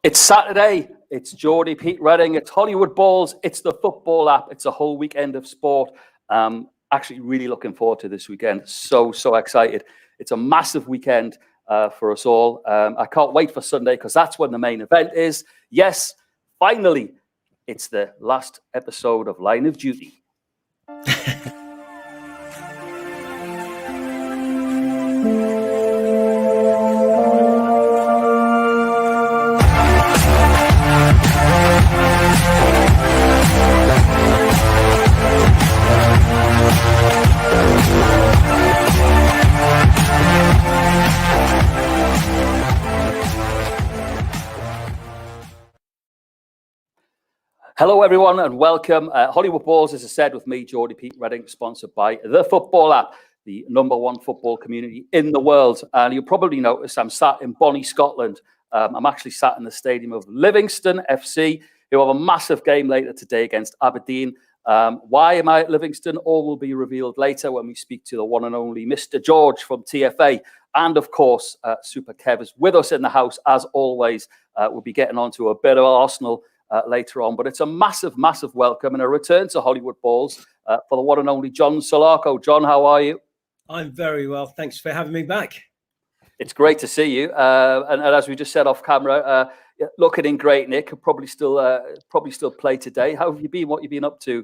It's Saturday. It's Geordie, Pete Redding. It's Hollywood Balls. It's the football app. It's a whole weekend of sport. Actually, really looking forward to this weekend. So excited. It's a massive weekend for us all. I can't wait for Sunday because that's when the main event is. Yes, finally, it's the last episode of Line of Duty. Hello, everyone, and welcome. Hollywood Balls, as I said, with me, Geordie, Pete Redding, sponsored by TheFutbolApp, the #1 football community in the world. And you'll probably notice I'm sat in Bonnie, Scotland. I'm actually sat in the stadium of Livingston FC, who have a massive game later today against Aberdeen. Why am I at Livingston? All will be revealed later when we speak to the one and only Mr. George from TFA. And, of course, Super Kev is with us in the house, as always. We'll be getting on to a bit of Arsenal later on, but it's a massive welcome and a return to Hollywood Balls for the one and only John Salako. John, how are you? I'm very well. Thanks for having me back. It's great to see you. And as we just said off camera, looking in great nick. Probably still play today. How have you been? What have you been up to?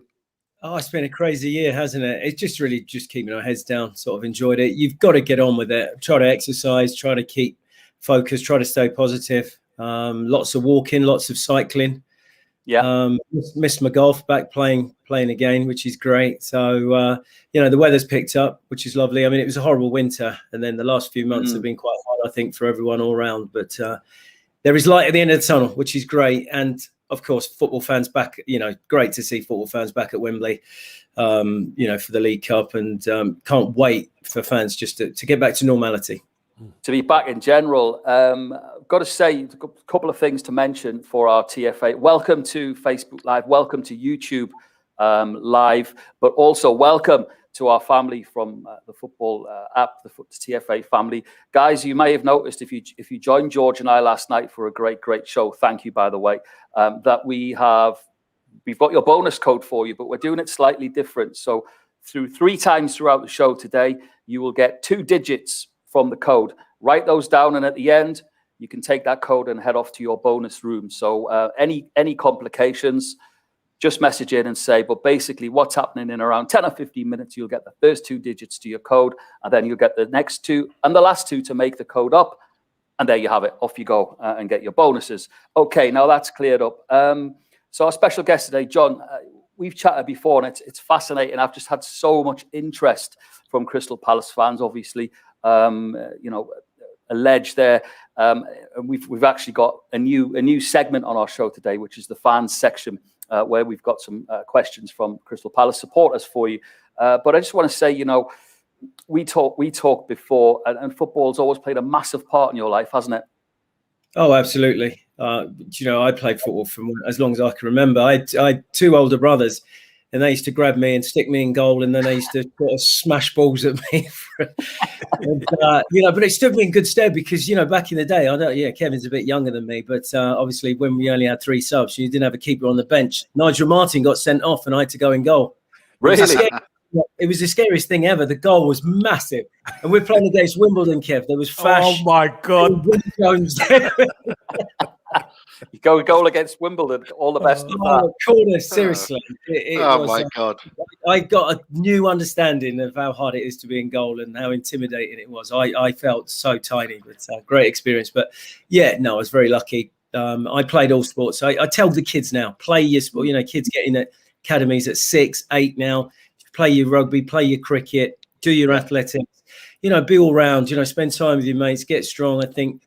Oh, it's been a crazy year, hasn't it? It's just really just keeping our heads down. Sort of enjoyed it. You've got to get on with it. Try to exercise. Try to keep focused. Try to stay positive. Lots of walking. Lots of cycling. Yeah, missed my golf, back playing again, which is great. So the weather's picked up, which is lovely. I mean, it was a horrible winter, and then the last few months have been quite hard, I think, for everyone all around. But there is light at the end of the tunnel, which is great. And of course, football fans back. Great to see football fans back at Wembley. For the League Cup, and can't wait for fans just to get back to normality. To be back in general, got to say a couple of things to mention for our TFA. Welcome to Facebook Live, welcome to YouTube Live, but also welcome to our family from the football app, the TFA family. Guys, you may have noticed if you joined George and I last night for a great show, thank you, by the way, that we've got your bonus code for you, but we're doing it slightly different. So through 3 times throughout the show today, you will get 2 digits from the code. Write those down, and at the end, you can take that code and head off to your bonus room. So any complications, just message in and say, but basically what's happening in around 10 or 15 minutes, you'll get the first 2 digits to your code, and then you'll get the next 2 and the last 2 to make the code up. And there you have it. Off you go and get your bonuses. Okay, now that's cleared up. So our special guest today, John, we've chatted before, and it's fascinating. I've just had so much interest from Crystal Palace fans, obviously. Alleged there, and we've actually got a new segment on our show today, which is the fans section, where we've got some questions from Crystal Palace supporters for you. But I just want to say, we talked before, and football's always played a massive part in your life, hasn't it? Oh, absolutely. I played football from as long as I can remember. I had 2 older brothers, and they used to grab me and stick me in goal, and then they used to sort of smash balls at me. But it stood me in good stead because, back in the day, Kevin's a bit younger than me, but obviously when we only had 3 subs, you didn't have a keeper on the bench. Nigel Martin got sent off, and I had to go in goal. Really? It was the scariest thing ever. The goal was massive, and we're playing against Wimbledon, Kev. There was Fash. Oh my God! You go a goal against Wimbledon. All the best of that. Corner, seriously. My God! I got a new understanding of how hard it is to be in goal and how intimidating it was. I felt so tiny, but great experience. But I was very lucky. I played all sports. I tell the kids now, play your sport. Kids getting at academies at 6, 8 now. Play your rugby, play your cricket, do your athletics. Be all round. Spend time with your mates, get strong. I think.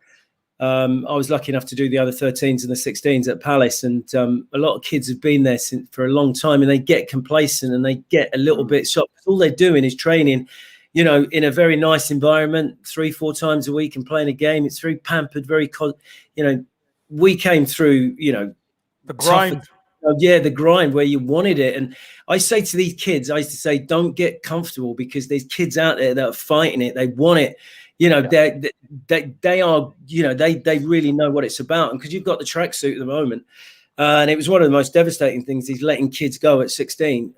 I was lucky enough to do the under 13s and the 16s at Palace, and a lot of kids have been there for a long time, and they get complacent and they get a little bit shocked. All they're doing is training, in a very nice environment, 3-4 times a week and playing a game. It's very pampered, very, we came through, the grind. The grind where you wanted it. And I say to these kids, I used to say, don't get comfortable, because there's kids out there that are fighting it. They want it. you know, they are, you know, they really know what it's about. And because you've got the tracksuit at the moment, and it was one of the most devastating things, is letting kids go at 16.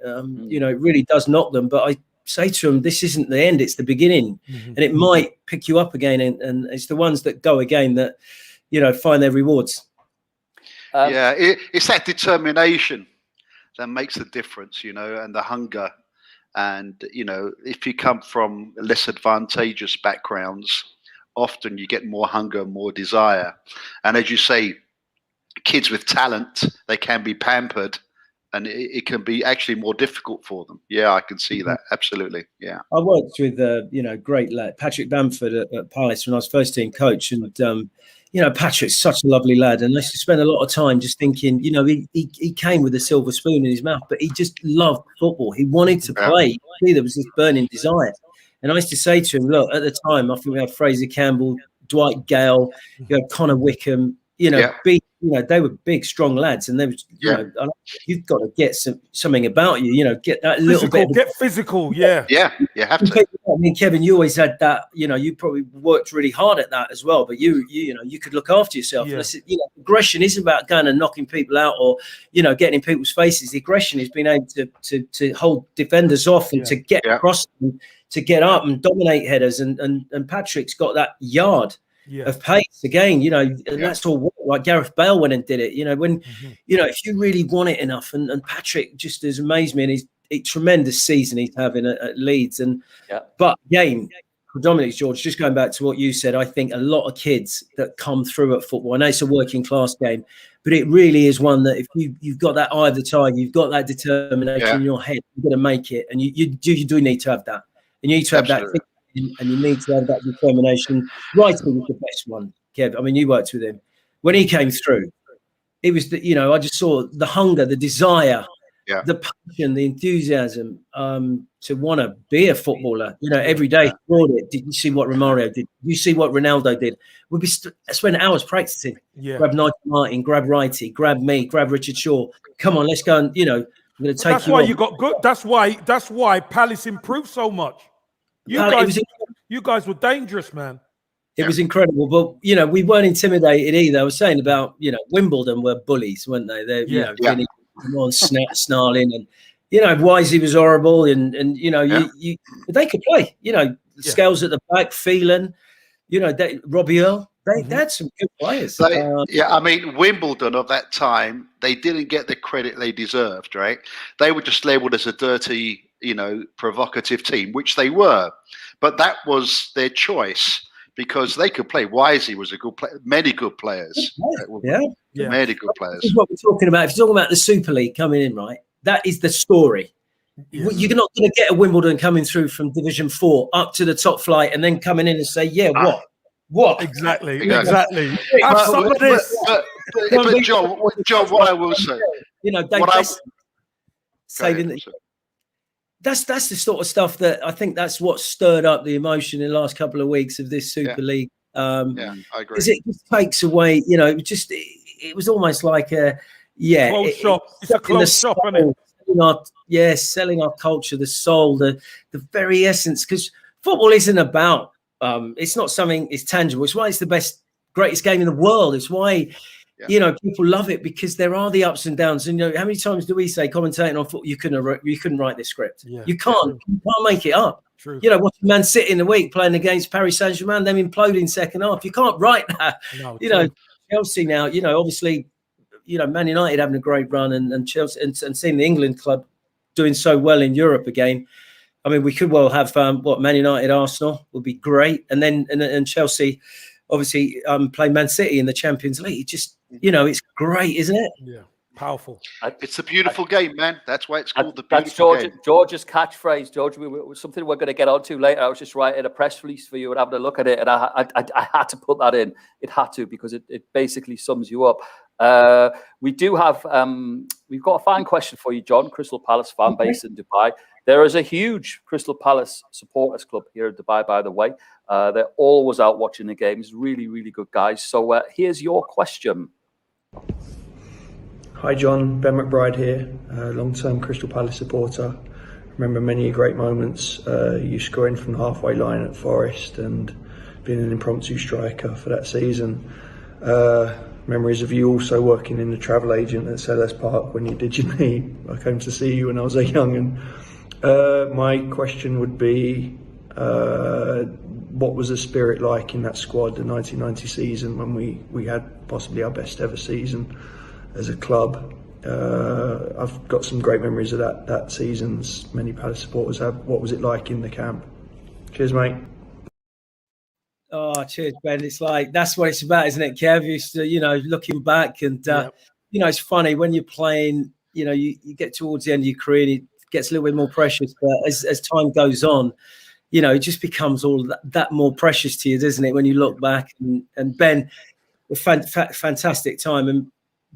You know, it really does knock them. But I say to them, this isn't the end, it's the beginning. And it might pick you up again. And it's the ones that go again that, you know, find their rewards. It's that determination that makes the difference, you know, and the hunger. And, you know, if you come from less advantageous backgrounds, often you get more hunger, more desire. And as you say, kids with talent, they can be pampered, and it can be actually more difficult for them. Yeah, I can see that. Absolutely. Yeah. I worked with, you know, great lad, Patrick Bamford at Palace when I was first team coach. And, you know, Patrick's such a lovely lad. And I used to spend a lot of time just thinking, you know, he came with a silver spoon in his mouth, but he just loved football. He wanted to play. There was this burning desire. And I used to say to him, look, at the time, I think we had Fraser Campbell, Dwight Gale, you know, Connor Wickham, you know, big, you know, they were big, strong lads, and they was, you know, you've got to get something about you, you know, get that little bit. Get physical, you have to. I mean, Kevin, you always had that. You know, you probably worked really hard at that as well. But you know, you could look after yourself. Yeah. You know, aggression isn't about going and knocking people out or, you know, getting in people's faces. The aggression is being able to hold defenders off and to get across them, to get up and dominate headers. And Patrick's got that yard of pace again, you know, and that's all like Gareth Bale went and did it, you know, when, you know, if you really want it enough, and Patrick just has amazed me, and he's a tremendous season he's having at Leeds. And, but again, predominantly, George, just going back to what you said, I think a lot of kids that come through at football, I know it's a working class game, but it really is one that if you've got that eye of the tiger, you've got that determination in your head, you're going to make it. And you do need to have that. And you need to have that. And you need to have that determination. Writing was the best one, Kev. I mean, you worked with him. When he came through, it was, you know, I just saw the hunger, the desire, the passion, the enthusiasm to want to be a footballer. You know, every day. Did you see what Romario did? Did you see what Ronaldo did? We'd be spending hours practicing. Grab Nigel Martin, grab Wrighty, grab me, grab Richard Shaw. Come on, let's go and, you know, I'm going to take that's why on. You got good. That's why Palace improved so much. You guys were dangerous, man. It was incredible, but you know, we weren't intimidated either. I was saying about, you know, Wimbledon were bullies, weren't they? They're really snarling, and you know, Wisey was horrible, and you know, they could play. You know, Scales at the back, Phelan, you know, Robbie Earl. They had some good players. I mean, Wimbledon of that time, they didn't get the credit they deserved, right? They were just labelled as a dirty, you know, provocative team, which they were. But that was their choice because they could play. Wisey was a good player. Many good players. Many good players. This is what we're talking about. If you're talking about the Super League coming in, right? That is the story. You're not going to get a Wimbledon coming through from Division 4 up to the top flight and then coming in and say, what? Exactly. Have some of this. But John, what I will say, you know, saving. That's the sort of stuff that I think that's what stirred up the emotion in the last couple of weeks of this Super League. I agree. Because it just takes away, you know, it was almost like a closed shop. It's a closed shop, isn't it? Selling our culture, the soul, the very essence. Because football isn't about it's not something it's tangible. It's why it's the greatest game in the world. It's why you know, people love it, because there are the ups and downs. And you know, how many times do we say commentating on football, you couldn't write this script? You can't make it up. True. You know, watching Man City in the week playing against Paris Saint-Germain, them imploding second half. You can't write that. No, you know, Chelsea now, you know, obviously, you know, Man United having a great run, and Chelsea and seeing the England club doing so well in Europe again. I mean, we could well have Man United, Arsenal would be great, and then and Chelsea obviously play Man City in the Champions League. It just, you know, it's great, isn't it? Yeah, powerful. It's a beautiful game, man. That's why it's called the beautiful game. George's catchphrase, George. Something we're going to get onto later. I was just writing a press release for you and having a look at it, and I had to put that in. It had to, because it basically sums you up. We do have we've got a fan question for you, John. Crystal Palace fan based in Dubai. There is a huge Crystal Palace supporters club here in Dubai, by the way. They're always out watching the games. Really, really good guys. So here's your question. Hi John, Ben McBride here, long-term Crystal Palace supporter. Remember many great moments, you scoring from the halfway line at Forest and being an impromptu striker for that season. Memories of you also working in the travel agent at Selhurst Park when you did your knee. I came to see you when I was a young'un. My question would be, what was the spirit like in that squad, the 1990 season, when we had possibly our best ever season as a club? I've got some great memories of that season, as many Palace supporters have. What was it like in the camp? Cheers, mate. Oh, cheers, Ben. It's like, that's what it's about, isn't it, Kev? It's, looking back and, it's funny when you're playing, you get towards the end of your career and it gets a little bit more precious. But as time goes on, it just becomes all that more precious to you, doesn't it? When you look back and Ben, a fantastic time. And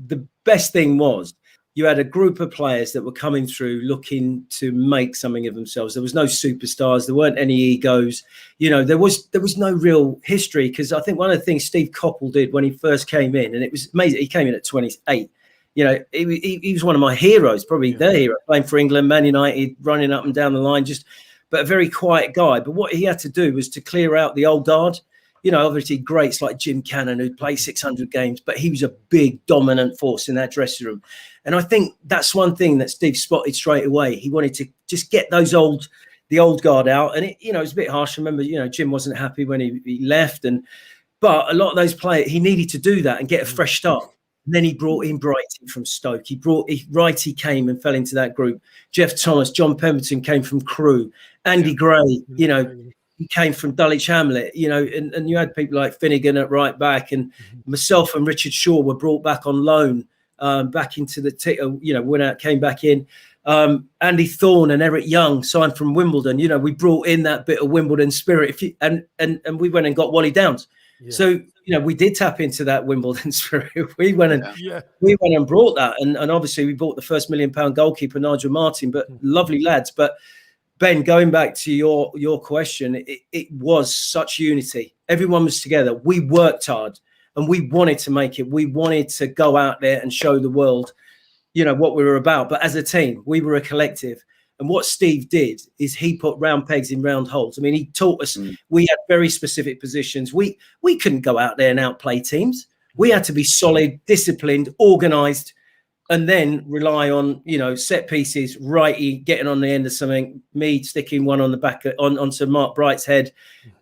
the best thing was you had a group of players that were coming through looking to make something of themselves. There was no superstars. There weren't any egos. There was no real history, because I think one of the things Steve Coppell did when he first came in, and it was amazing, he came in at 28. He was one of my heroes, probably the hero, playing for England, Man United, running up and down the line, but a very quiet guy. But what he had to do was to clear out the old guard. Obviously greats like Jim Cannon, who'd played 600 games, but he was a big, dominant force in that dressing room. And I think that's one thing that Steve spotted straight away. He wanted to just get the old guard out. And it was a bit harsh. I remember, Jim wasn't happy when he left. But a lot of those players, he needed to do that and get a fresh start. And then he brought in Brighty from Stoke. Righty came and fell into that group. Jeff Thomas, John Pemberton came from Crewe. Andy Gray, he came from Dulwich Hamlet, and you had people like Finnegan at right back, and myself and Richard Shaw were brought back on loan back into the came back in. Andy Thorne and Eric Young signed from Wimbledon. We brought in that bit of Wimbledon spirit, and we went and got Wally Downs. Yeah. So we did tap into that Wimbledon spirit. We went and brought that, and obviously we bought the first £1 million goalkeeper, Nigel Martin. But lovely lads. But Ben, going back to your question, it was such unity. Everyone was together. We worked hard and we wanted to make it. We wanted to go out there and show the world, what we were about. But as a team, we were a collective. And what Steve did is he put round pegs in round holes. I mean, he taught us we had very specific positions. We couldn't go out there and outplay teams. We had to be solid, disciplined, organised, and then rely on, set pieces, Righty getting on the end of something, me sticking one on the back onto Mark Bright's head.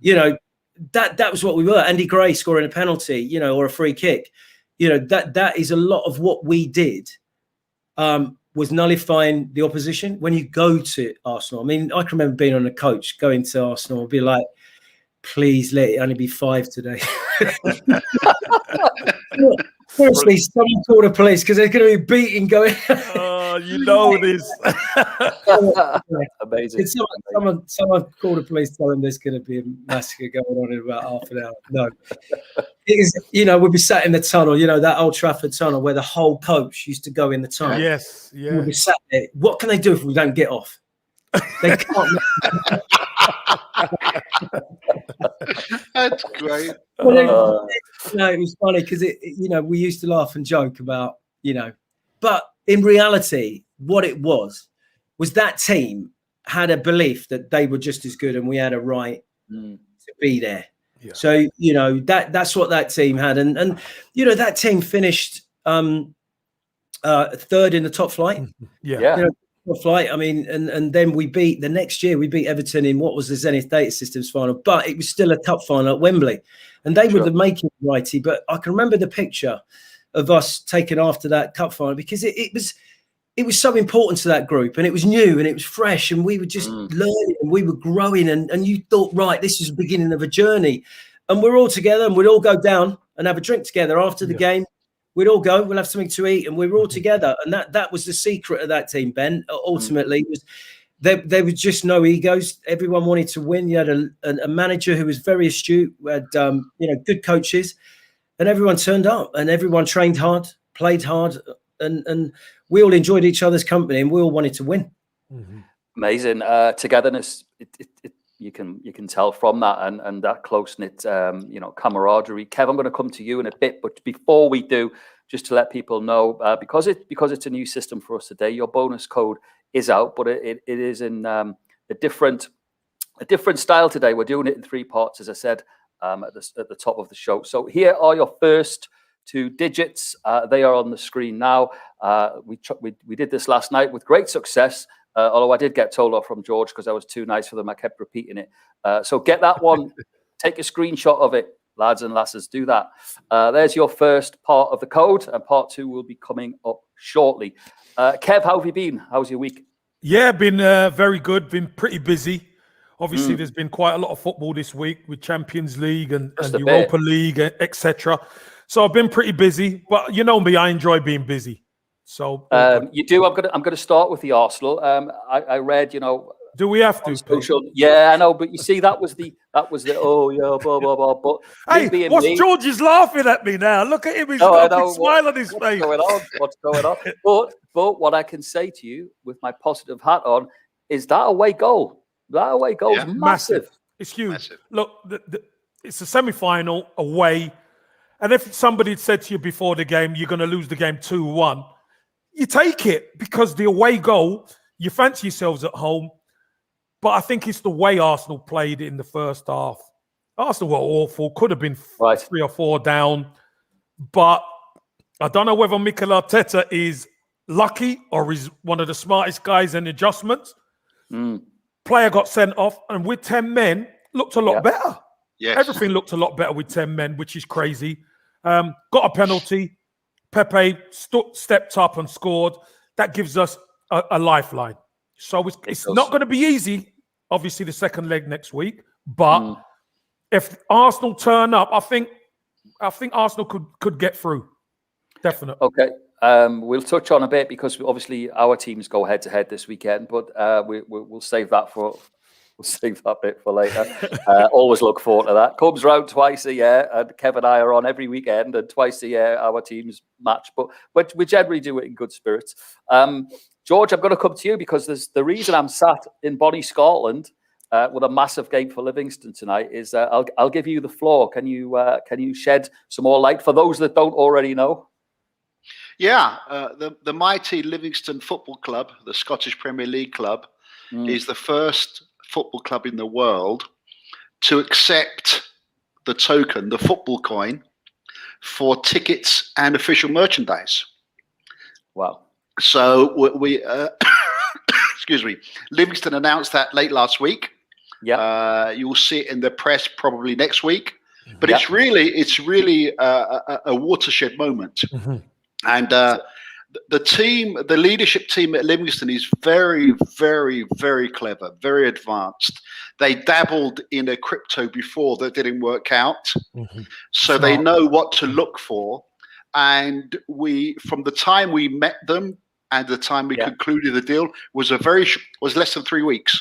That was what we were. Andy Gray scoring a penalty, or a free kick. That is a lot of what we did. Was nullifying the opposition. When you go to Arsenal, I mean, I can remember being on a coach going to Arsenal and be like, please let it only be 5 today. Honestly, someone call the police because there's going to be beating going. This. Amazing. Someone call the police, tell them there's going to be a massacre going on in about half an hour. No, it is. We'd be sat in the tunnel. That Old Trafford tunnel where the whole coach used to go in the tunnel. Yes, yeah. We'd be sat there. What can they do if we don't get off? They can't. That's great. It was funny because we used to laugh and joke about, but in reality, what it was that team had a belief that they were just as good and we had a right to be there. Yeah. So, that's what that team had. And that team finished third in the top flight. Yeah. Flight. I mean, and then the next year we beat Everton in what was the Zenith Data Systems final, but it was still a cup final at Wembley, and they were making it Righty. But I can remember the picture of us taken after that cup final because it was so important to that group, and it was new and it was fresh, and we were just learning and we were growing, and you thought, right, this is the beginning of a journey, and we're all together and we'd all go down and have a drink together after the game. We'd all go, we'll have something to eat, and we were all together. And that was the secret of that team, Ben. Ultimately, was there was just no egos. Everyone wanted to win. You had a manager who was very astute, who had good coaches, and everyone turned up and everyone trained hard, played hard, and we all enjoyed each other's company and we all wanted to win. Amazing togetherness. You can tell from that and that close-knit, camaraderie. Kev, I'm going to come to you in a bit, but before we do, just to let people know, because it's a new system for us today, your bonus code is out, but it is in a different style today. We're doing it in 3 parts, as I said at the top of the show. So here are your first 2 digits. They are on the screen now. We did this last night with great success, although I did get told off from George because I was too nice for them. I kept repeating it. So get that one. Take a screenshot of it, lads and lasses. Do that. There's your first part of the code, and part 2 will be coming up shortly. Kev, how have you been? How's your week? Yeah, been very good. Been pretty busy. Obviously, there's been quite a lot of football this week with Champions League and Europa League, etc. So I've been pretty busy. But you know me, I enjoy being busy. So you do. I'm gonna start with the Arsenal. I read, do we have to? Social, yeah, I know, but you see, that was the oh yeah, blah blah blah. But hey, George is laughing at me now? Look at him; he's got a smile on his face. What's going on? But what I can say to you with my positive hat on is that away goal. That away goal is massive. It's huge. Massive. Look, it's a semi-final away, and if somebody had said to you before the game you're going to lose the game 2-1, you take it because the away goal. You fancy yourselves at home. But I think it's the way Arsenal played in the first half. Arsenal were awful. Could have been 3 or 4 down. But I don't know whether Mikel Arteta is lucky or is one of the smartest guys in adjustments. Player got sent off, and with 10 men, looked a lot better. Yes. Everything looked a lot better with 10 men, which is crazy. Got a penalty. Pepe stepped up and scored. That gives us a lifeline. So it's not going to be easy, obviously, the second leg next week. But if Arsenal turn up, I think Arsenal could get through. Definitely. Okay. We'll touch on a bit because obviously our teams go head to head this weekend, but we'll save that bit for later. Always look forward to that. Comes round twice a year, and Kev and I are on every weekend, and twice a year our teams match. But we generally do it in good spirits. George, I'm going to come to you because the reason I'm sat in Bonnie, Scotland, with a massive game for Livingston tonight is I'll give you the floor. Can you shed some more light for those that don't already know? Yeah, the mighty Livingston Football Club, the Scottish Premier League club, is the first football club in the world to accept the token, the football coin, for tickets and official merchandise. Wow. So we excuse me, Livingston announced that late last week. Yeah, you'll see it in the press probably next week. But it's really a watershed moment. And the leadership team at Livingston is very, very, very clever, very advanced. They dabbled in a crypto before that didn't work out, so they know what to look for. And from the time we met them and the time we concluded the deal was less than 3 weeks,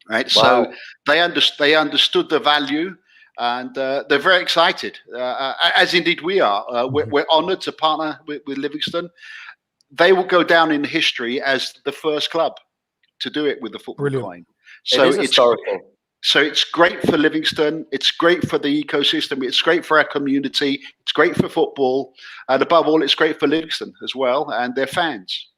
right? Wow. So they understood the value, and they're very excited, as indeed we are. We're honoured to partner with Livingston. They will go down in history as the first club to do it with the football coin. So it's historical. So it's great for Livingston. It's great for the ecosystem. It's great for our community. It's great for football. And above all, it's great for Livingston as well and their fans.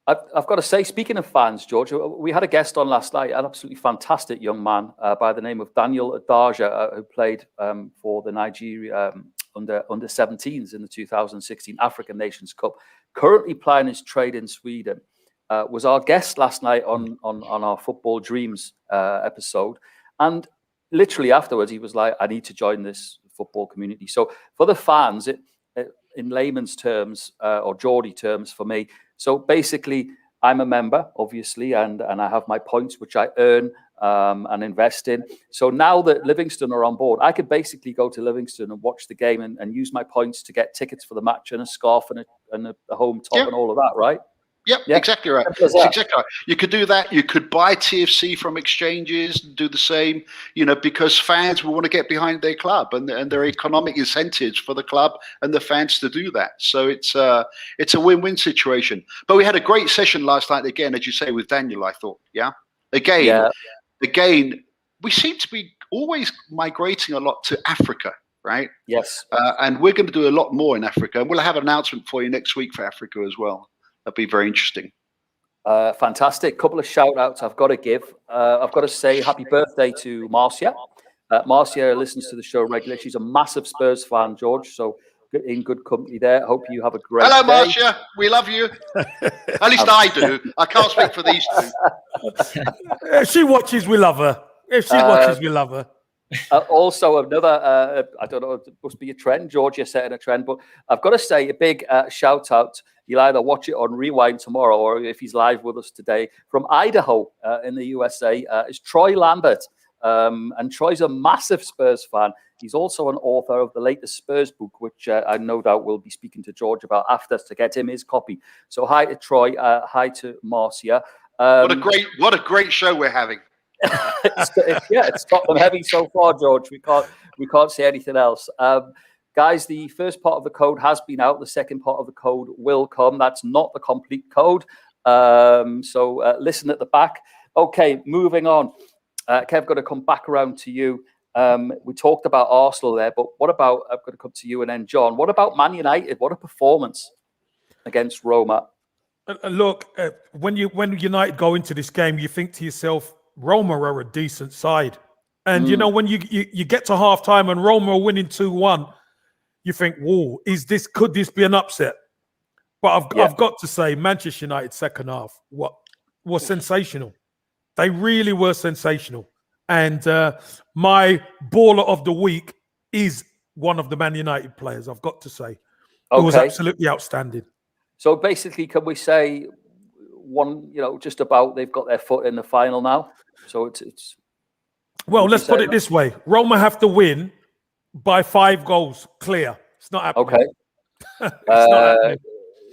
I've got to say, speaking of fans, George, we had a guest on last night, an absolutely fantastic young man by the name of Daniel Adaja, who played for the Nigeria under 17s in the 2016 African Nations Cup, currently playing his trade in Sweden, was our guest last night on our Football Dreams episode. And literally afterwards, he was like, I need to join this football community. So for the fans, in layman's terms, or Geordie terms for me, so basically, I'm a member, obviously, and I have my points, which I earn and invest in. So now that Livingston are on board, I could basically go to Livingston and watch the game and use my points to get tickets for the match and a scarf and a home top and all of that, right? Yep, exactly right. That's exactly right. You could do that. You could buy TFC from exchanges, do the same, because fans will want to get behind their club and there are economic incentives for the club and the fans to do that. So it's a win-win situation. But we had a great session last night, again, as you say, with Daniel, I thought. Again, we seem to be always migrating a lot to Africa, right? Yes. And we're going to do a lot more in Africa. And we'll have an announcement for you next week for Africa as well. That'd be very interesting. Fantastic. Couple of shout outs I've got to give. I've got to say happy birthday to Marcia. Marcia listens to the show regularly. She's a massive Spurs fan, George. So in good company there. Hope you have a great Hello, day. Marcia. We love you. At least I do. I can't speak for these two. If she watches, we love her. If she watches, we love her. Also, another, I don't know, it must be a trend. George, you're setting a trend. But I've got to say a big shout out. You'll either watch it on Rewind tomorrow or if he's live with us today from Idaho in the USA, is Troy Lambert. And Troy's a massive Spurs fan. He's also an author of the latest Spurs book, which I no doubt will be speaking to George about after to get him his copy. So hi to Troy, hi to Marcia. What a great show we're having. It's Tottenham heavy so far, George. We can't say anything else. Guys, the first part of the code has been out. The second part of the code will come. That's not the complete code. So listen at the back. Okay, moving on. Kev, got to come back around to you. We talked about Arsenal there, but what about, I've got to come to you and then John. What about Man United? What a performance against Roma. Look, when United go into this game, you think to yourself, Roma are a decent side. And, you know, when you get to half-time and Roma are winning 2-1, you think, whoa, could this be an upset? But I've got to say, Manchester United second half was sensational. They really were sensational. And my baller of the week is one of the Man United players, I've got to say. It was absolutely outstanding. So basically, can we say just about they've got their foot in the final now? So it's well, let's put it this way. Roma have to win by 5 goals clear. It's not happening. Okay. It's not happening.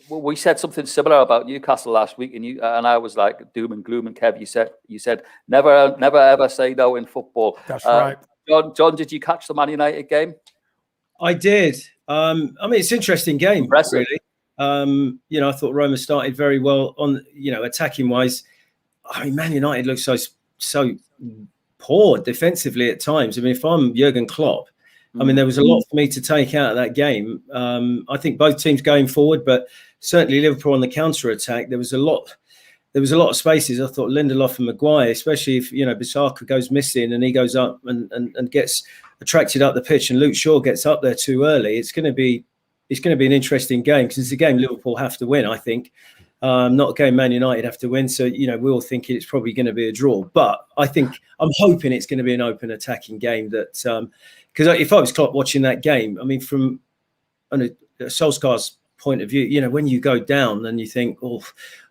We said something similar about Newcastle last week, and I was like doom and gloom. And Kev, you said never ever say no in football. That's right. John, did you catch the Man United game? I did. I mean, it's an interesting game, Impressive. really. I thought Roma started very well on, attacking wise. I mean, Man United looks so poor defensively at times. I mean, if I'm Jurgen Klopp, I mean, there was a lot for me to take out of that game. I think both teams going forward, but certainly Liverpool on the counter attack. There was a lot of spaces. I thought Lindelof and Maguire, especially if Bissaka goes missing and he goes up and gets attracted up the pitch, and Luke Shaw gets up there too early. It's going to be an interesting game because it's a game Liverpool have to win, I think. Not a game Man United have to win. So, we're all thinking it's probably going to be a draw. But I'm hoping it's going to be an open attacking game that because if I was Klopp watching that game, I mean, from Solskjaer's point of view, when you go down, then you think, oh,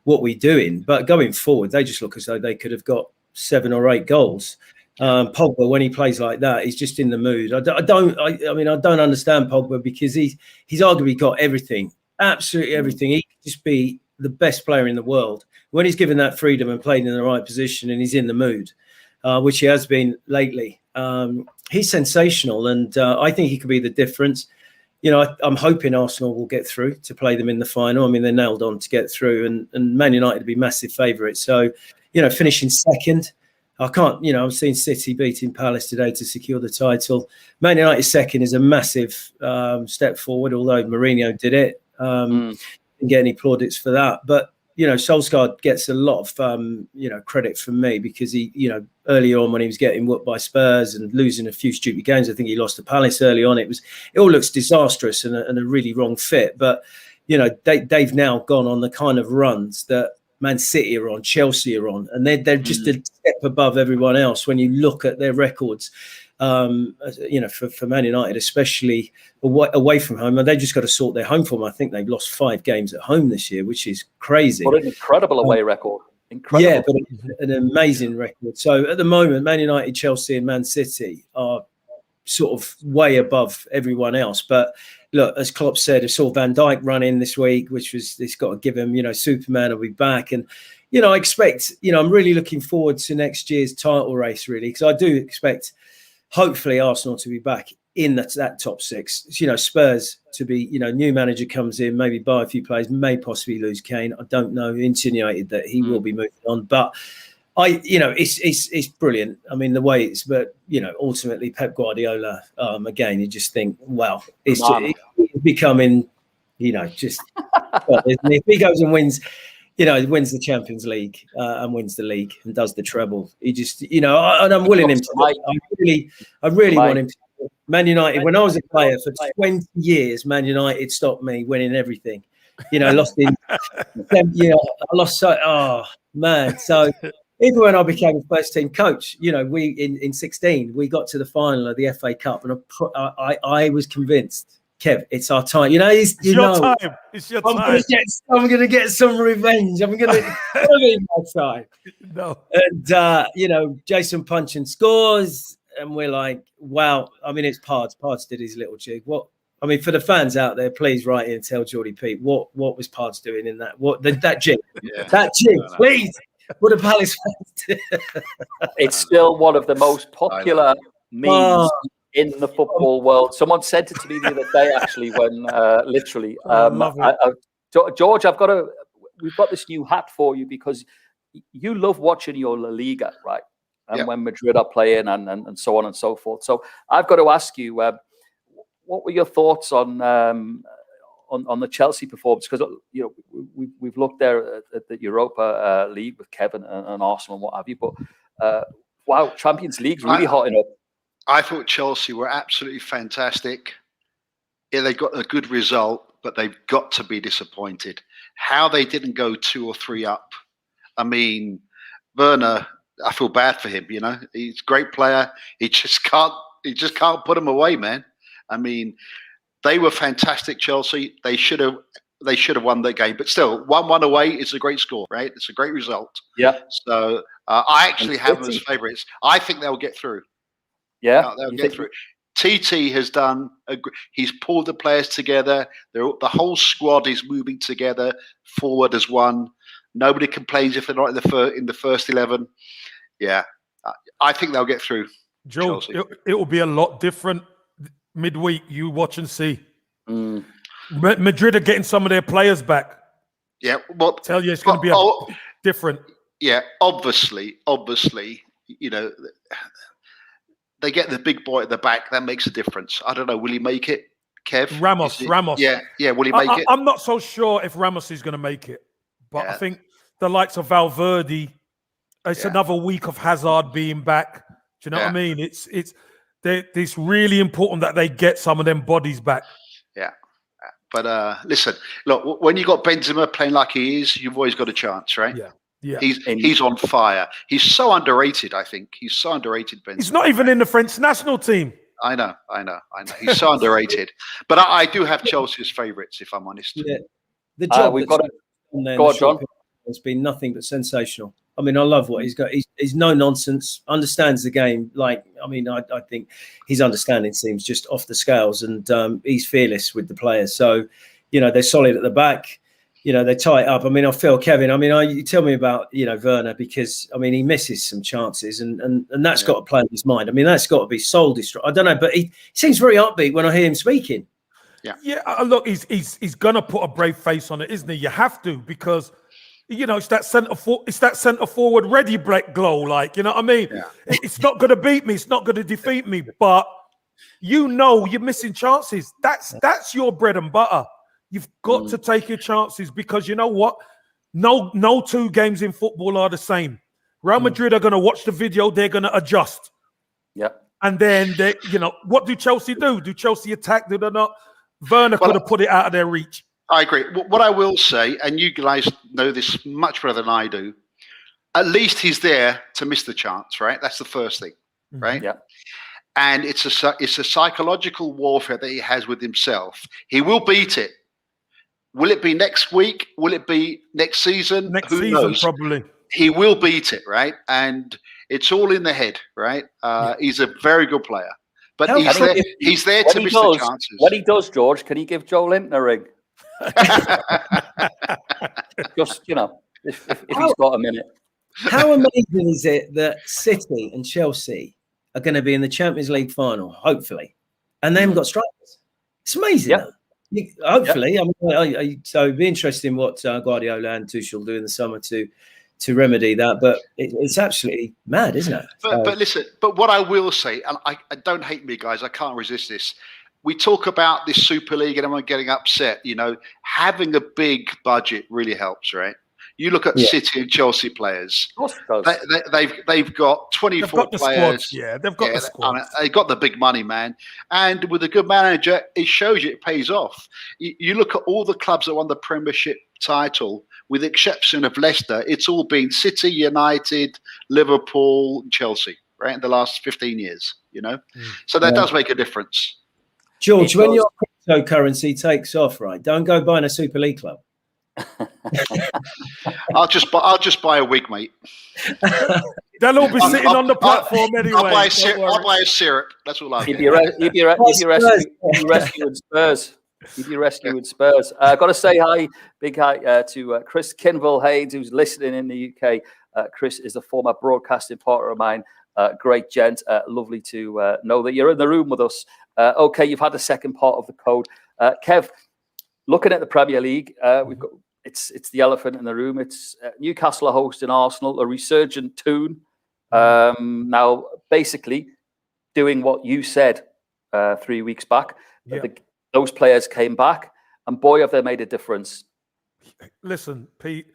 what are we doing? But going forward, they just look as though they could have got 7 or 8 goals. Pogba, when he plays like that, he's just in the mood. I don't understand Pogba because he's arguably got everything, absolutely everything. He could just be the best player in the world when he's given that freedom and played in the right position and he's in the mood, which he has been lately. He's sensational, and I think he could be the difference. I'm hoping Arsenal will get through to play them in the final. I mean, they're nailed on to get through, and Man United will be massive favourites. So, finishing second, I can't. I've seen City beating Palace today to secure the title. Man United second is a massive step forward, although Mourinho did it. Didn't get any plaudits for that, but Solskjaer gets a lot of credit from me because he, early on when he was getting whooped by Spurs and losing a few stupid games, I think he lost to Palace early on. It all looks disastrous and a really wrong fit. But they've now gone on the kind of runs that Man City are on, Chelsea are on, and they're just a step above everyone else when you look at their records. For Man United, especially away from home, and they just got to sort their home form. I think they've lost 5 games at home this year, which is crazy. What an incredible away record. Incredible. Yeah, but an amazing record. So at the moment, Man United, Chelsea and Man City are sort of way above everyone else. But look, as Klopp said, I saw Van Dijk run in this week, it's got to give him, Superman will be back. And, I expect, I'm really looking forward to next year's title race, really, because I do expect hopefully Arsenal to be back in that top 6. Spurs to be, new manager comes in, maybe buy a few players, may possibly lose Kane. I don't know. Insinuated that he will be moving on, but it's brilliant. I mean, the way but ultimately Pep Guardiola, again, you just think, wow, it's becoming, just if he goes and wins, you know, he wins the Champions League and wins the league and does the treble. He just, you know, and I'm willing him to. I really want him to. Man United. When I was a player for 20 years, Man United stopped me winning everything. You know, lost in. You know, I lost so. Oh man, so. Even when I became a first-team coach, you know, we in 16 we got to the final of the FA Cup, and I was convinced, Kev, it's our time. You know, it's your time. It's your time. I'm going to get some revenge. I'm going to be my time. No. And you know, Jason Punchin scores, and we're like, wow. I mean, it's Pards. Pards did his little jig. What? I mean, for the fans out there, please write in and tell Geordie Pete what was Pards doing in that? That jig? That jig, please. What a Palace fans do. It's still one of the most popular memes in the football world. Someone sent it to me the other day, actually, when literally, George, we've got this new hat for you because you love watching your La Liga, right? And when Madrid are playing and so on and so forth. So I've got to ask you, what were your thoughts on the Chelsea performance? Because you know we've looked there at the Europa League with Kevin and Arsenal and what have you. But wow, Champions League's really hotting up. I thought Chelsea were absolutely fantastic. Yeah, they got a good result, but they've got to be disappointed. How they didn't go 2 or 3 up. I mean, Werner, I feel bad for him. You know, he's a great player. He just can't put him away, man. I mean. They were fantastic, Chelsea. They should have won that game, but still, 1-1 away is a great score, right? It's a great result. Yeah. So I actually have them as favourites. I think they'll get through. Yeah, they'll get through. TT has done. He's pulled the players together. The whole squad is moving together forward as one. Nobody complains if they're not in the first 11. Yeah, I think they'll get through. Joe, it will be a lot different. Midweek, you watch and see. Madrid are getting some of their players back. Yeah, well, tell you it's going to be different. Yeah, obviously, you know, they get the big boy at the back. That makes a difference. I don't know. Will he make it, Kev? Ramos. Yeah. Will he make it? I'm not so sure if Ramos is going to make it, but I think the likes of Valverde. It's another week of Hazard being back. Do you know what I mean? It's really important that they get some of them bodies back. Yeah. But listen, look, when you got Benzema playing like he is, you've always got a chance, right? Yeah. He's on fire. He's so underrated, I think. He's so underrated, Benzema. He's not even in the French national team. I know. He's so underrated. But I do have Chelsea as favourites, if I'm honest. Yeah. The job we've got to go on, John. Has been nothing but sensational. I mean, I love what he's got. He's no nonsense, understands the game. Like, I mean, I think his understanding seems just off the scales, and he's fearless with the players. So, you know, they're solid at the back. You know, they tie it up. I mean, I feel Kevin. I mean, you tell me about, you know, Werner, because I mean, he misses some chances, and that's got to play in his mind. I mean, that's got to be soul destroyed. I don't know, but he seems very upbeat when I hear him speaking. Yeah. Look, he's gonna put a brave face on it, isn't he? You have to, because. You know, it's that centre forward ready black glow, like, you know what I mean? Yeah. It's not going to beat me. It's not going to defeat me. But you know you're missing chances. That's your bread and butter. You've got to take your chances, because you know what? No 2 games in football are the same. Real Madrid are going to watch the video. They're going to adjust. Yeah. And then, what do Chelsea do? Do Chelsea attack? Do they not? Werner could have put it out of their reach. I agree. What I will say, and you guys know this much better than I do, at least he's there to miss the chance, right? That's the first thing, right? Yeah. And it's a psychological warfare that he has with himself. He will beat it. Will it be next week? Will it be next season? Who knows? Probably. He will beat it, right? And it's all in the head, right? He's a very good player. But he's there to miss the chances. When he does, George, can he give Joe Linton a ring? Just, you know, if he's got a minute. How amazing is it that City and Chelsea are going to be in the Champions League final, hopefully, and they haven't got strikers? It's amazing. Yeah. Hopefully. I mean, so it'd be interesting what Guardiola and Tuchel do in the summer to remedy that. But it's absolutely mad, isn't it? But listen, but what I will say, and I don't hate me, guys, I can't resist this. We talk about this Super League and everyone getting upset. You know, having a big budget really helps, right? You look at City and Chelsea players. Of course it does. They've got 24 They've got the players. squads. Yeah, they've got the squads. They've got the big money, man. And with a good manager, it shows you it pays off. You look at all the clubs that won the Premiership title, with the exception of Leicester, it's all been City, United, Liverpool, Chelsea, right, in the last 15 years, you know? So that does make a difference. George, when your cryptocurrency takes off, right, don't go buying a Super League club. I'll just buy a wig, mate. They'll all be sitting on the platform anyway. I'll buy a syrup. That's all I'll He'd be rescuing Spurs. He'd be rescuing Spurs. I've got to say big hi to Chris Kinville-Haynes, who's listening in the UK. Chris is a former broadcasting partner of mine. Great gent. Lovely to know that you're in the room with us. Okay, you've had the second part of the code. Kev, looking at the Premier League, we've got it's the elephant in the room. It's Newcastle are hosting Arsenal, a resurgent Toon. Now, basically, doing what you said 3 weeks back. Those players came back, and boy, have they made a difference. Listen, Pete,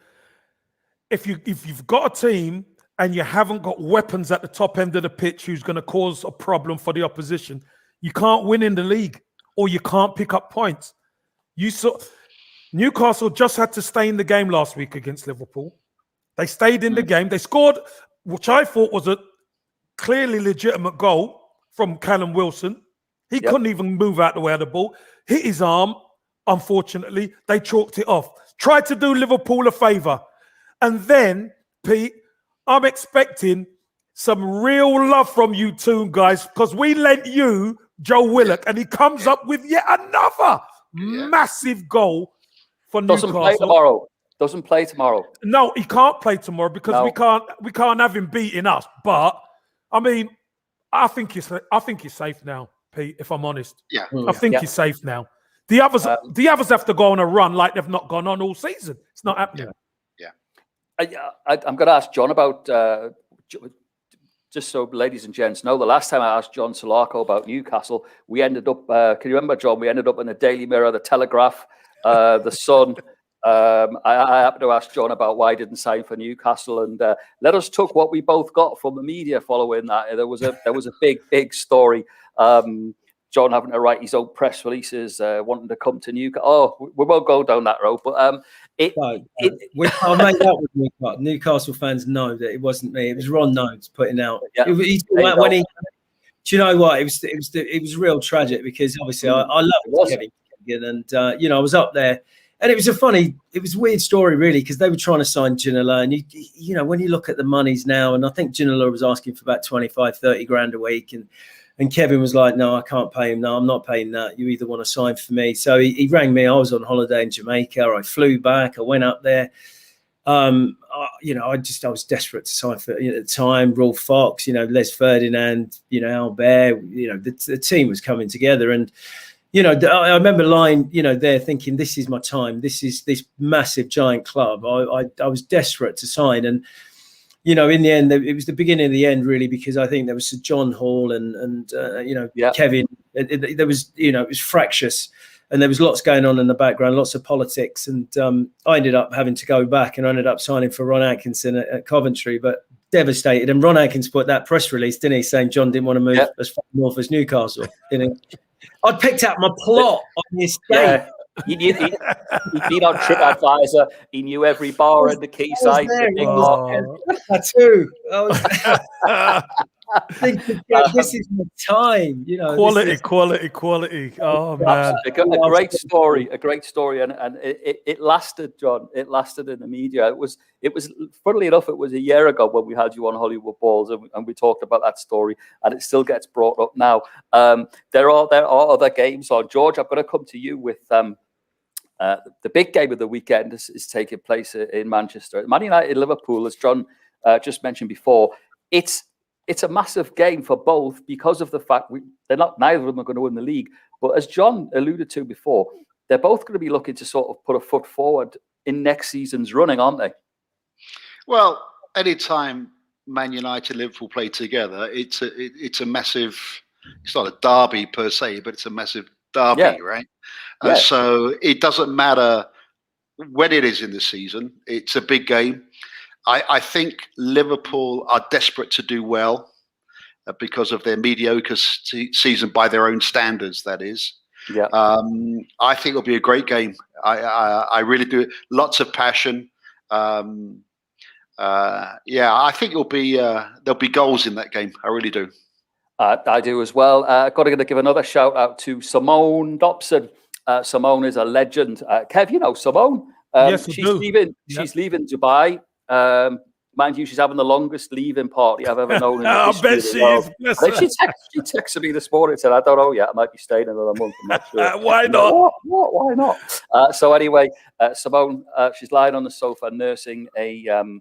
if you've got a team and you haven't got weapons at the top end of the pitch who's going to cause a problem for the opposition, you can't win in the league, or you can't pick up points. You saw Newcastle just had to stay in the game last week against Liverpool. They stayed in the game. They scored, which I thought was a clearly legitimate goal from Callum Wilson. He couldn't even move out the way of the ball. Hit his arm. Unfortunately, they chalked it off. Tried to do Liverpool a favour. And then, Pete, I'm expecting some real love from you two guys, because we lent you Joe Willock, and he comes up with yet another massive goal for Newcastle. Doesn't play tomorrow. No, he can't play tomorrow because we can't have him beating us. But I mean, I think he's safe now, Pete. If I'm honest, I think he's safe now. The others have to go on a run like they've not gone on all season. It's not happening. I'm going to ask John about. Just so ladies and gents know, the last time I asked John Salako about Newcastle, we ended up, can you remember, John? We ended up in the Daily Mirror, the Telegraph, the Sun. I happened to ask John about why he didn't sign for Newcastle, and let us talk what we both got from the media following that. There was a big story. John having to write his own press releases, wanting to come to Newcastle. Oh, we won't go down that road, but I'll make that with Newcastle. Newcastle fans know that it wasn't me. It was Ron Nodes putting out. Do you know what? It was real tragic, because obviously I love Kevin Keegan, and I was up there, and it was a weird story really, because they were trying to sign Ginola, and you know when you look at the monies now, and I think Ginola was asking for about 25-30 grand a week, and Kevin was like, no, I can't pay him. No, I'm not paying that. You either want to sign for me. So he rang me. I was on holiday in Jamaica. I flew back. I went up there. I was desperate to sign for, at the time, Rolf Fox, Les Ferdinand, Albert, the team was coming together. And, I remember lying, there thinking, this is my time. This is this massive, giant club. I was desperate to sign. And, in the end, it was the beginning of the end, really, because I think there was Sir John Hall and Kevin. There was, it was fractious, and there was lots going on in the background, lots of politics. And I ended up having to go back, and I ended up signing for Ron Atkinson at Coventry, but devastated. And Ron Atkinson put that press release, didn't he, saying John didn't want to move as far north as Newcastle. I'd picked out my plot on the estate. Yeah. He'd been on TripAdvisor. He knew every bar and the quayside. That too. This is my time. Quality. Oh man, a great story, and it lasted, John. It lasted in the media. It was. Funnily enough, it was a year ago when we had you on Hollywood Balls, and we talked about that story, and it still gets brought up now. There are other games on. George, I'm going to come to you with the big game of the weekend is taking place in Manchester. Man United Liverpool, as John just mentioned before, it's a massive game for both because of the fact neither of them are going to win the league. But as John alluded to before, they're both going to be looking to sort of put a foot forward in next season's running, aren't they? Well, anytime Man United Liverpool play together, it's a massive. It's not a derby per se, but it's a massive derby, right? So it doesn't matter when it is in the season, it's a big game. I think Liverpool are desperate to do well because of their mediocre season by their own standards, that is. Yeah. I think it'll be a great game. I really do. Lots of passion. I think there'll be goals in that game. I really do. I do as well. Got to give another shout out to Simone Dobson. Simone is a legend. Kev, you know Simone. Yes, I she's do. leaving. Yeah. She's leaving Dubai. Mind you, she's having the longest leaving party I've ever known. In the I history bet of the she world. is. I think she texted me this morning and said, "I don't know yet. I might be staying another month. I'm not sure." Why not? What? Why not? So anyway, Simone, she's lying on the sofa nursing a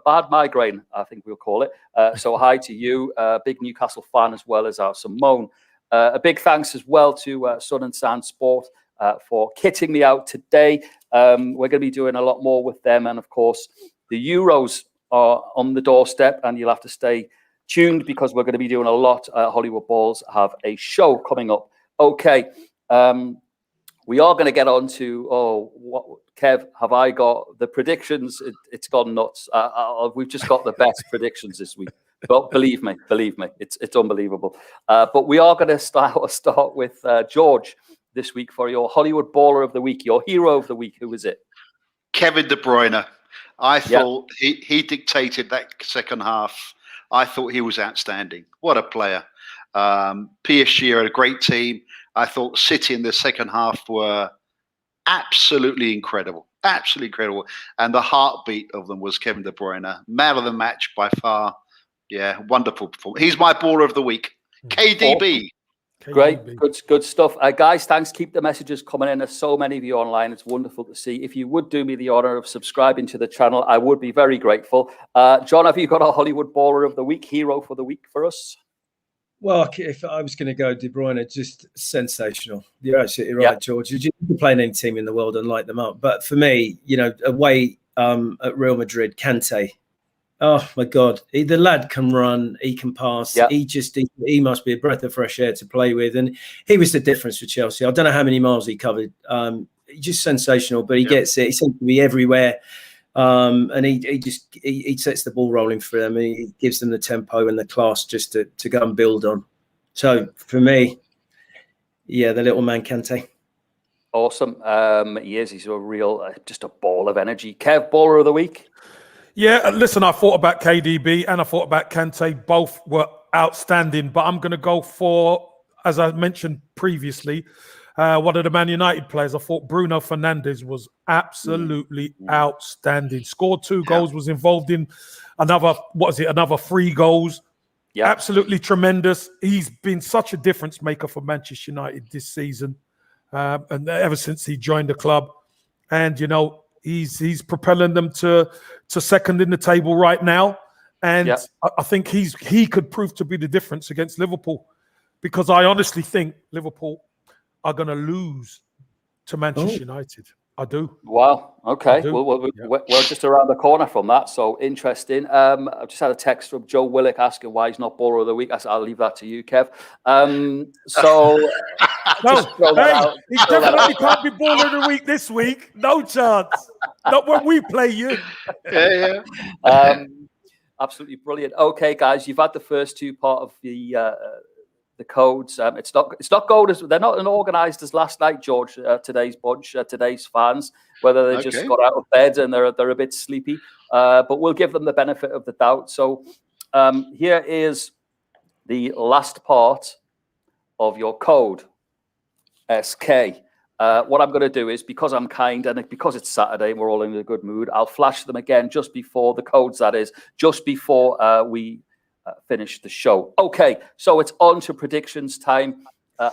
bad migraine, I think we'll call it. So hi to you, big Newcastle fan as well as our Simone. A big thanks as well to Sun and Sand Sport for kitting me out today. We're going to be doing a lot more with them, and of course, the Euros are on the doorstep, and you'll have to stay tuned because we're going to be doing a lot. Hollywood Balls have a show coming up. Okay, we are going to get on to Kev, have I got the predictions? It's gone nuts. We've just got the best predictions this week. But believe me, it's unbelievable. But we are going to start with George this week for your Hollywood Baller of the Week, your hero of the week. Who is it? Kevin De Bruyne. I thought he dictated that second half. I thought he was outstanding. What a player. PSG are a great team. I thought City in the second half were absolutely incredible. Absolutely incredible. And the heartbeat of them was Kevin De Bruyne. Man of the match by far. Yeah, wonderful performance. He's my baller of the week. KDB. Great, good stuff. Guys, thanks. Keep the messages coming in. There's so many of you online. It's wonderful to see. If you would do me the honor of subscribing to the channel, I would be very grateful. John, have you got a Hollywood Baller of the Week, hero for the week for us? Well, if I was going to go De Bruyne, just sensational. You're absolutely right, George. You can play any team in the world and light them up. But for me, away at Real Madrid, Kante. Oh my God, the lad can run, he can pass. Yep. He must be a breath of fresh air to play with, and he was the difference for Chelsea. I don't know how many miles he covered. Just sensational, but he gets it. He seems to be everywhere, and he sets the ball rolling for them. He gives them the tempo and the class just to go and build on. So for me, the little man Kante. Awesome. He's a real, just a ball of energy. Kev, Baller of the Week. Yeah, listen, I thought about KDB and I thought about Kante. Both were outstanding, but I'm going to go for, as I mentioned previously, one of the Man United players. I thought Bruno Fernandez was absolutely outstanding. Scored 2 goals, was involved in another 3 goals. Yeah. Absolutely tremendous. He's been such a difference maker for Manchester United this season, and ever since he joined the club. And, he's propelling them to second in the table right now. And I think he could prove to be the difference against Liverpool, because I honestly think Liverpool are going to lose to Manchester United. I do. Wow. Okay. We're just around the corner from that. So interesting. I've just had a text from Joe Willock asking why he's not Baller of the Week. I'll leave that to you, Kev. He definitely can't be Baller of the Week this week. No chance. Not when we play you. Yeah. Absolutely brilliant. Okay, guys, you've had the first 2 part of the codes. It's not gold as they're not as organised as last night, George. Today's bunch, today's fans, whether they just got out of bed and they're a bit sleepy, but we'll give them the benefit of the doubt. So here is the last part of your code, SK. What I'm going to do is, because I'm kind and because it's Saturday and we're all in a good mood, I'll flash them again just before the codes. That is just before we finish the show. Okay, so it's on to predictions time.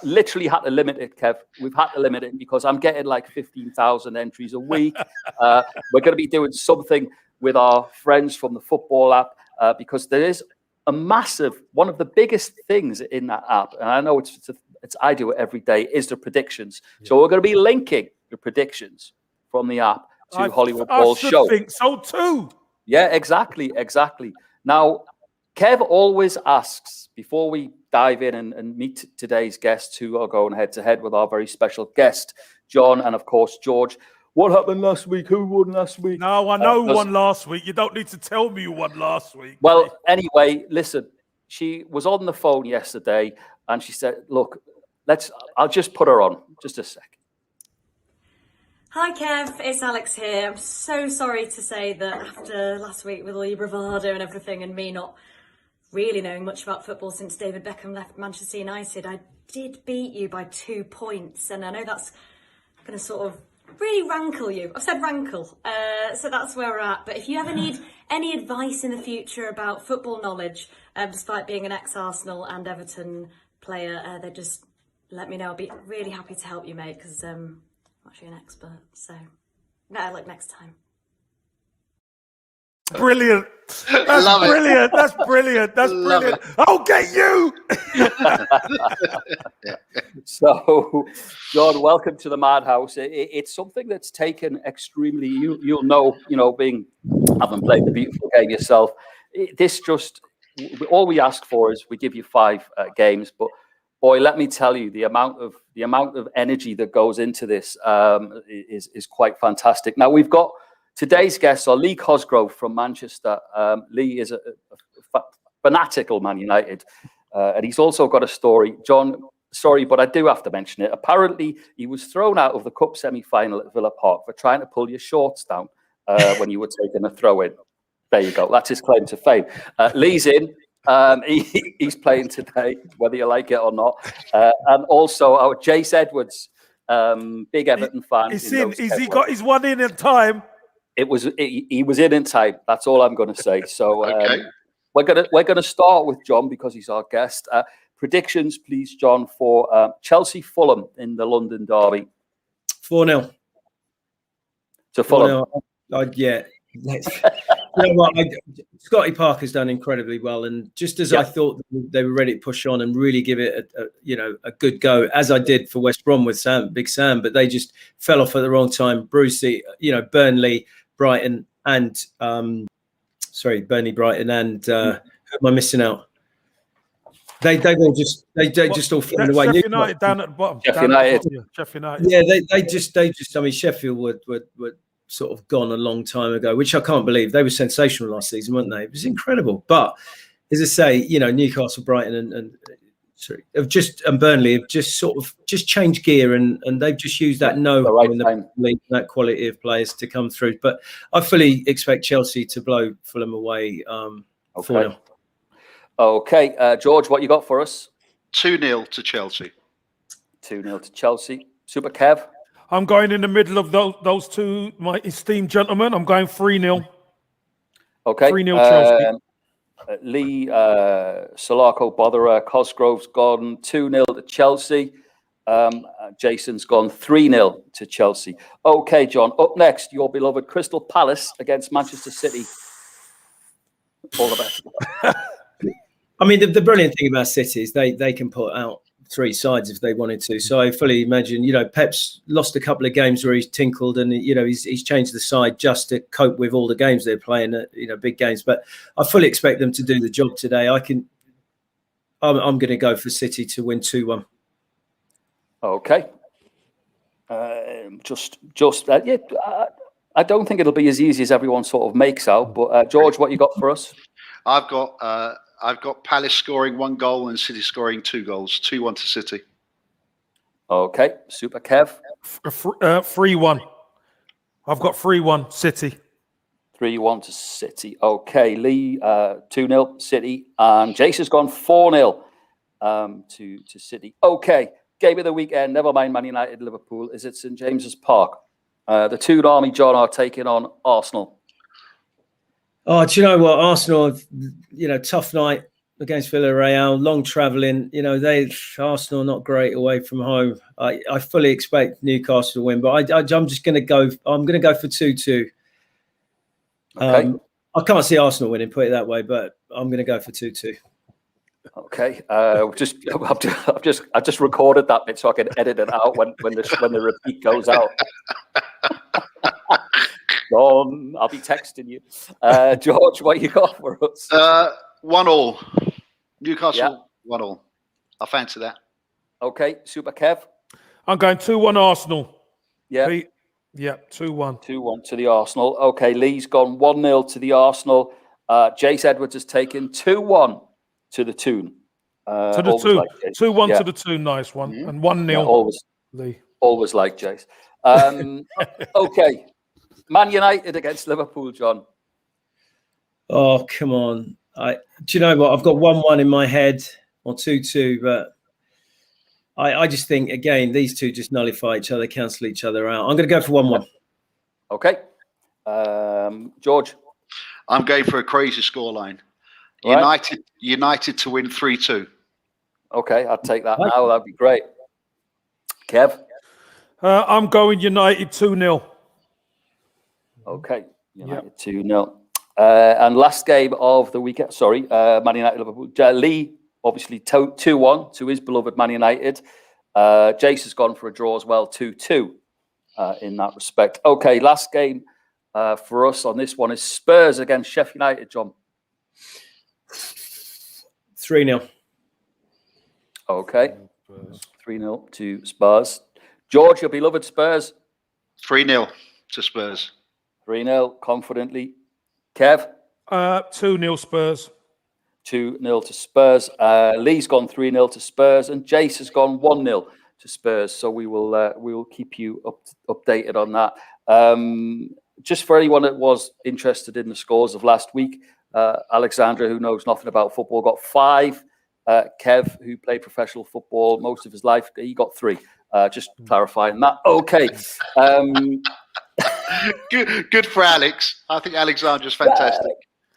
Literally had to limit it, Kev. We've had to limit it because I'm getting like 15,000 entries a week. We're going to be doing something with our friends from the Football app because there is a massive, one of the biggest things in that app, and I know it's I do it every day, is the predictions. So we're going to be linking the predictions from the app to Hollywood Ball Show. I think so too. Yeah, exactly. Now, Kev always asks, before we dive in and meet today's guests who are going head-to-head with our very special guest, John, and of course, George, What happened last week? Who won last week? No, I know who won last week. You don't need to tell me who won last week. Well, anyway, listen, she was on the phone yesterday and she said, look, I'll just put her on. Just a sec. Hi Kev, it's Alex here. I'm so sorry to say that after last week with all your bravado and everything and me not really knowing much about football since David Beckham left Manchester United, I did beat you by 2 points, and I know that's going to sort of really rankle you. I've said rankle, so that's where we're at. But if you ever need any advice in the future about football knowledge, despite being an ex-Arsenal and Everton player, then just let me know. I'll be really happy to help you, mate, because I'm actually an expert. So better luck next time. Brilliant. That's brilliant. That's brilliant. That's brilliant. I'll get you. So, John, welcome to the Madhouse. It's something that's taken extremely. You'll know, having played the beautiful game yourself. This just all we ask for is we give you 5 games, but boy, let me tell you, the amount of energy that goes into this is quite fantastic. Now we've got. Today's guests are Lee Cosgrove from Manchester. Lee is a fanatical Man United, and he's also got a story. John, sorry, but I do have to mention it. Apparently, he was thrown out of the Cup semi-final at Villa Park for trying to pull your shorts down when you were taking a throw-in. There you go. That's his claim to fame. Lee's in. He's playing today, whether you like it or not. And also our Jace Edwards, big Everton fan. He's in. He got his one in time. He was in time. That's all I'm going to say. So Okay. we're gonna start with John because he's our guest. Predictions, please, John, for Chelsea Fulham in the London derby. 4-0 to Fulham. Yeah. You know what? Scotty Parker's done incredibly well, and just as I thought they were ready to push on and really give it a good go, as I did for West Brom with Big Sam, but they just fell off at the wrong time. Brucey, Burnley, Brighton, and Burnley, Brighton, and who am I missing out? They just all fell away. Sheffield United down at the bottom. Sheffield United. Sheffield United. Yeah, they just. I mean, Sheffield were sort of gone a long time ago, which I can't believe. They were sensational last season, weren't they? It was incredible. But as I say, Newcastle, Brighton, and Burnley have just sort of changed gear, and they've just used that know-how in the league, that quality of players to come through. But I fully expect Chelsea to blow Fulham away 4-0. Okay, George, what you got for us? 2-0 to Chelsea. 2-0 to Chelsea. Super Kev? I'm going in the middle of those two, my esteemed gentlemen. I'm going 3-0. Okay. 3-0 Chelsea. Lee, Salako, Botherer, Cosgrove's gone 2-0 to Chelsea. Jason's gone 3-0 to Chelsea. Okay, John, up next, your beloved Crystal Palace against Manchester City. All the best. I mean, the brilliant thing about City is they can put out 3 sides if they wanted to. So I fully imagine, Pep's lost a couple of games where he's tinkled and, he's changed the side just to cope with all the games they're playing, big games. But I fully expect them to do the job today. I'm going to go for City to win 2-1. Okay. I don't think it'll be as easy as everyone sort of makes out. But George, what you got for us? I've got Palace scoring 1 goal and City scoring 2 goals. 2-1 to City. Okay, Super Kev. 3-1. I've got 3-1 City. 3-1 to City. Okay, Lee, 2-0 City, and Jason's gone 4-0 to City. Okay, game of the weekend. Never mind Man United, Liverpool. Is it St James's Park? The Toon Army, John, are taking on Arsenal. Oh, do you know what? Arsenal, tough night against Villarreal, long travelling. Arsenal not great away from home. I fully expect Newcastle to win, but I'm just going to go. I'm going to go for 2-2. Okay. I can't see Arsenal winning, put it that way, but I'm going to go for 2-2. Okay. I just recorded that bit so I can edit it out when the repeat goes out. John, I'll be texting you. George, what you got for us? 1-1. Newcastle, 1-1. I fancy that. Okay, Super Kev. I'm going 2-1 Arsenal. Yeah. Pete. Yeah, 2-1. 2-1 to the Arsenal. Okay, Lee's gone 1-0 to the Arsenal. Jace Edwards has taken 2-1 to the Toon. To the Toon. 2-1 to the Toon, nice one. Mm-hmm. And 1-0. Yeah, Lee. always like Jace. Okay, Man United against Liverpool, John. Oh, come on. Do you know what? I've got 1-1 in my head, or 2-2, but I just think, again, these two just nullify each other, cancel each other out. I'm going to go for 1-1. Okay. George? I'm going for a crazy scoreline. Right. United to win 3-2. Okay, I'd take that now. That'd be great. Kev? I'm going United 2-0. Okay, United 2-0. And last game of the weekend, Man United, Liverpool. Lee, obviously 2-1 to his beloved Man United. Jace has gone for a draw as well, 2-2 in that respect. Okay, last game for us on this one is Spurs against Sheffield United, John. 3-0. Okay, 3-0 to Spurs. George, your beloved Spurs. 3-0 to Spurs. 3-0 confidently. Kev? 2-0 Spurs. 2-0 to Spurs. Lee's gone 3-0 to Spurs, and Jace has gone 1-0 to Spurs. So we will keep you updated on that. Just for anyone that was interested in the scores of last week, Alexandra, who knows nothing about football, got 5. Kev, who played professional football most of his life, he got 3. Just clarifying that. Okay. Good for Alex. I think Alexandra's fantastic.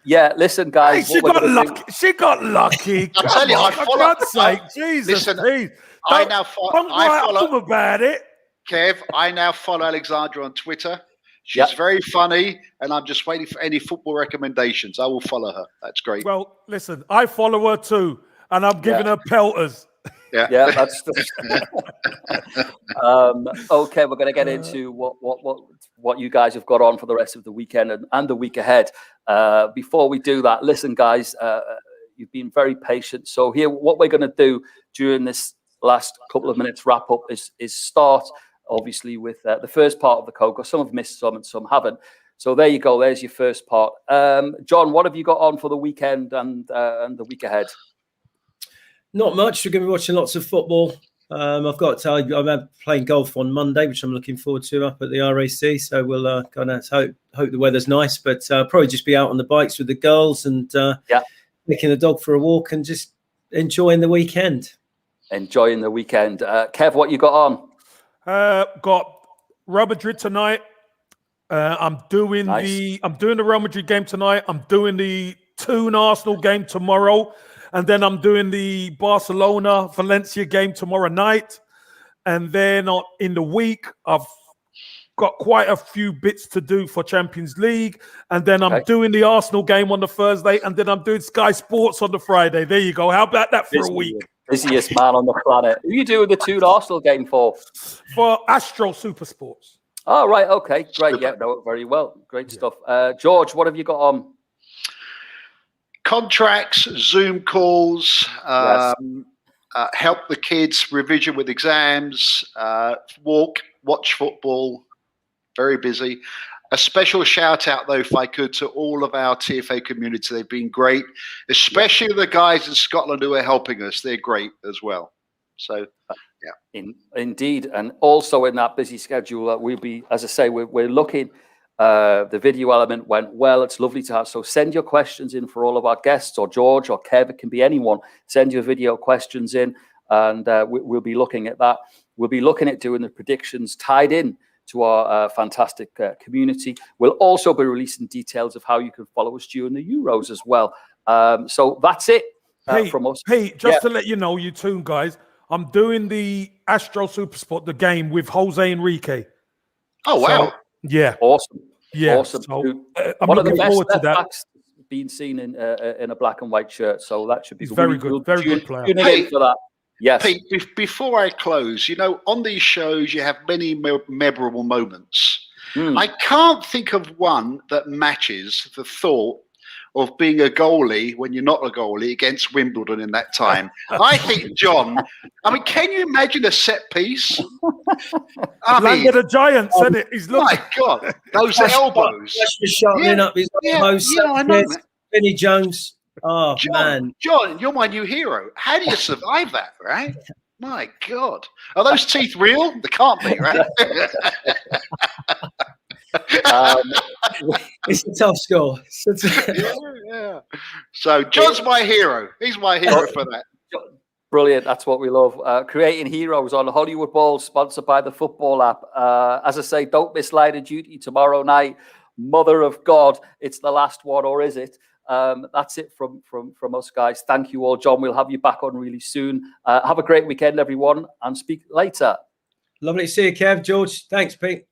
Yeah, listen, guys. Hey, she got lucky. I tell you, for God's sake, Jesus, listen, please. I now follow about it. Kev, I now follow Alexandra on Twitter. She's very funny, and I'm just waiting for any football recommendations. I will follow her. That's great. Well, listen, I follow her too, and I'm giving her pelters. Yeah, that's okay. We're going to get into what you guys have got on for the rest of the weekend and the week ahead. Before we do that, listen, guys, you've been very patient. So here, what we're going to do during this last couple of minutes wrap up is start, obviously, with the first part of the code, because some have missed some and some haven't. So there you go. There's your first part. John, what have you got on for the weekend and the week ahead? Not much. We're going to be watching lots of football. I'm playing golf on Monday, which I'm looking forward to up at the RAC. So we'll kind of hope the weather's nice, but probably just be out on the bikes with the girls and taking the dog for a walk and just enjoying the weekend. Enjoying the weekend. Kev, what you got on? Got Real Madrid tonight. I'm doing the Real Madrid game tonight. I'm doing the Toon Arsenal game tomorrow. And then I'm doing the Barcelona-Valencia game tomorrow night. And then in the week, I've got quite a few bits to do for Champions League. And then I'm doing the Arsenal game on the Thursday. And then I'm doing Sky Sports on the Friday. There you go. How about that for a week? Busiest man on the planet. Who are you doing the Toon Arsenal game for? For Astro Super Sports. Oh, right. Okay. Great. Yeah, no, very well. Great stuff. George, what have you got on? Contracts, Zoom calls, help the kids, revision with exams, watch football. Very busy. A special shout out, though, if I could, to all of our TFA community. They've been great, especially the guys in Scotland who are helping us. They're great as well. So, yeah. Indeed. And also in that busy schedule, we'll be, as I say, we're looking. The video element went well. It's lovely to have. So send your questions in for all of our guests, or George or Kev. It can be anyone. Send your video questions in, and we'll be looking at that. We'll be looking at doing the predictions tied in to our fantastic community. We'll also be releasing details of how you can follow us during the Euros as well. So that's it from us. Hey, just to let you know, you Toon guys, I'm doing the Astro Supersport, the game with Jose Enrique. Oh, wow. So, yeah. Awesome. Yeah. Awesome. So, I'm looking forward to that. Being seen in a black and white shirt, so that should be very good. Very good player. For that. Yes. Pete, before I close, on these shows you have many memorable moments. I can't think of one that matches the thought of being a goalie when you're not a goalie against Wimbledon in that time. I think, John, I mean, can you imagine a set piece? I Land mean, of the Giants, isn't it? He's looking. my God, those elbows. Flash was sharpening up his elbows. I know, man. Vinnie Jones. Oh, man. John, you're my new hero. How do you survive that, right? My God. Are those teeth real? They can't be, right? It's a tough score. Yeah. So John's my hero. He's my hero for that. Brilliant. That's what we love. Creating heroes on Hollywood Bowl, sponsored by the Football App. As I say, don't miss Line of Duty tomorrow night. Mother of God, it's the last one, or is it? That's it from us, guys. Thank you all. John, we'll have you back on really soon. Have a great weekend, everyone, and speak later. Lovely to see you, Kev. George, thanks, Pete.